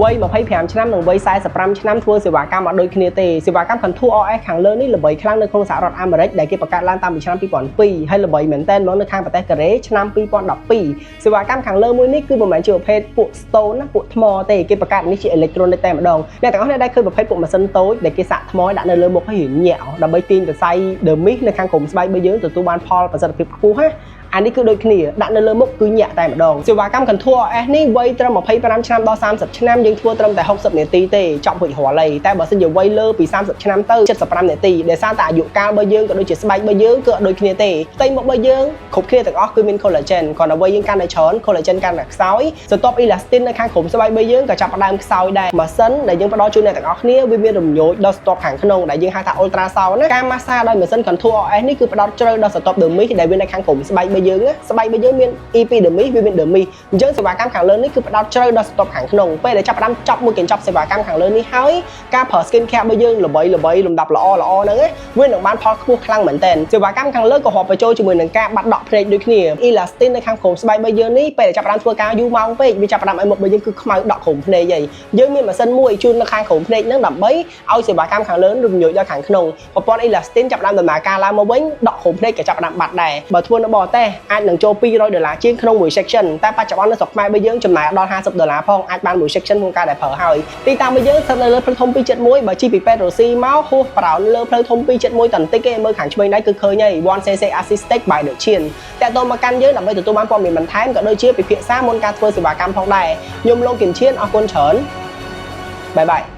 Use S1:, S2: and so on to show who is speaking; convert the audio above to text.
S1: វ័យ25ឆ្នាំនិងវ័យ45ឆ្នាំធ្វើសេវាកម្មអត់ដូចគ្នាទេសេវាកម្ម Contour OS ខាងលើនេះល្បីខ្លាំងនៅក្នុងសហរដ្ឋអាមេរិកដែលគេបង្កើតឡើងតាំងពីឆ្នាំ2002ហើយល្បីមែនទែនមកនៅខាងប្រទេសកូរ៉េឆ្នាំ2012សេវាកម្មខាងលើមួយនេះគឺមិនមែនជាប្រភេទពួក stone ណាពួកថ្មទេគេបង្កើតនេះជា electronic តែម្ដងអ្នកទាំងអស់គ្នាដែលឃើញប្រភេទពួកម៉ាស៊ីនតូចដែលគេសាក់ថ្មដាក់នៅលើមុខឲ្យញាក់ដើម្បីទាញសរសៃ dermis នៅខាងក្រោមស្បែករបស់យើងទទួលបានផលប្រសិទ្ធភាពខ្ពស់ណាអានេះគឺដូចគ្នាដាក់នៅលើមុខគឺញាក់តែម្ដងសេវាកម្ម Contour OS នេះវ័យត្រឹម25ឆ្នាំដល់30ឆ្នាំយើងធ្វើត្រឹមតែ60នាទីទេចប់រួចរាល់ហើយតែបើសិនជាវ័យលើពី30ឆ្នាំទៅ75នាទីដែលសារតែអាយុកាលរបស់យើងក៏ដូចជាស្បែករបស់យើងគឺអត់ដូចគ្នាទេផ្ទៃមុខរបស់យើងគ្រប់គ្នាទាំងអស់គឺមាន collagen គ្រាន់តែវ័យយើងកាន់តែច្រើន collagen កាន់តែខ្សោយបន្ទាប់ elastin នៅខាងក្រោមស្បែករបស់យើងក៏ចាប់ផ្ដើមខ្សោយដែរម៉ាស៊ីនដែលយើងផ្ដល់ជូនអ្នកទាំងអស់គ្នាវាមានរំញោចដល់ស្ទាប់ខាងក្នុងដែលយើងហៅថា ultra sound ណាការ massage ដោយម៉ាស៊ីន Contour OS នេះគឺផ្ដោតជ្រៅដល់ស្ទាប់ dermis ដែលវានៅខាងក្រោមស្បែករបស់យើងស្បែករបស់យើងមាន epidermis វាមាន dermis អញ្ចឹងសេវាកម្មខាងលើនេះគឺផ្ដោតជ្រៅដល់ស្ទាប់ខាងក្នុងពេលដែលចាប់ផ្ដើមចប់មួយកញ្ចប់សេវាកម្មខាងលើនេះហើយការប្រើ skin care របស់យើងល្បីលំដាប់ល្អហ្នឹងវានឹងបានផលខ្ពស់ខ្លាំងមែនទែនសេវាកម្មខាងលើក៏រាប់បញ្ចូលជាមួយនឹងការបាត់ដក់ភ្នែកដូចគ្នា elastin នៅខាងក្រោមស្បែករបស់យើងនេះពេលដែលចាប់ផ្ដើមធ្វើការយូរម៉ោងពេកវាចាប់ផ្ដើមឲ្យមុខរបស់យើងគឺខ្មៅដក់ក្រោមភ្នែកហើយយើងមានម៉ាស៊ីនមួយជូននៅខាងក្រោមភ្នែកហ្នឹងដើម្បីឲ្យសេវាកម្មខាងលើរំញោចដល់ខាងក្នុងប្រព័ន្ធ elastin ចាប់ផ្ដើមដំណើរការឡើងមកវិញដក់ក្រោមភ្នែកក៏ចាប់ផ្ដើមបាត់ដែរបើធ្វើនៅបរទេសអាចនឹងចូល$200ជាងក្នុងមួយ section តែបច្ចុប្បន្ននៅស្រុកខ្មែររបស់យើងចំណាយដល់$50ផងអាចបានមួយ section ក្នុងការដែលប្រើហើយទីតាំងរបស់យើងស្ថិតនៅលើផ្លូវធំ271បើជិះពីពេទ្យរស៊ីមកហួសប្រោនលើផ្លូវធំ271តន្តិចគេមើលខាងឆ្វេងដៃគឺឃើញហើយ 1cc assisted by the chin តាក់ទងមកកាន់យើងដើម្បីទទួលបានព័ត៌មានបន្ថែមក៏ដូចជាពិភាក្សាមុនការធ្វើសេវាកម្មផងដែរខ្ញុំលោកគឹមឈៀនអរគុណច្រើនបាយបាយ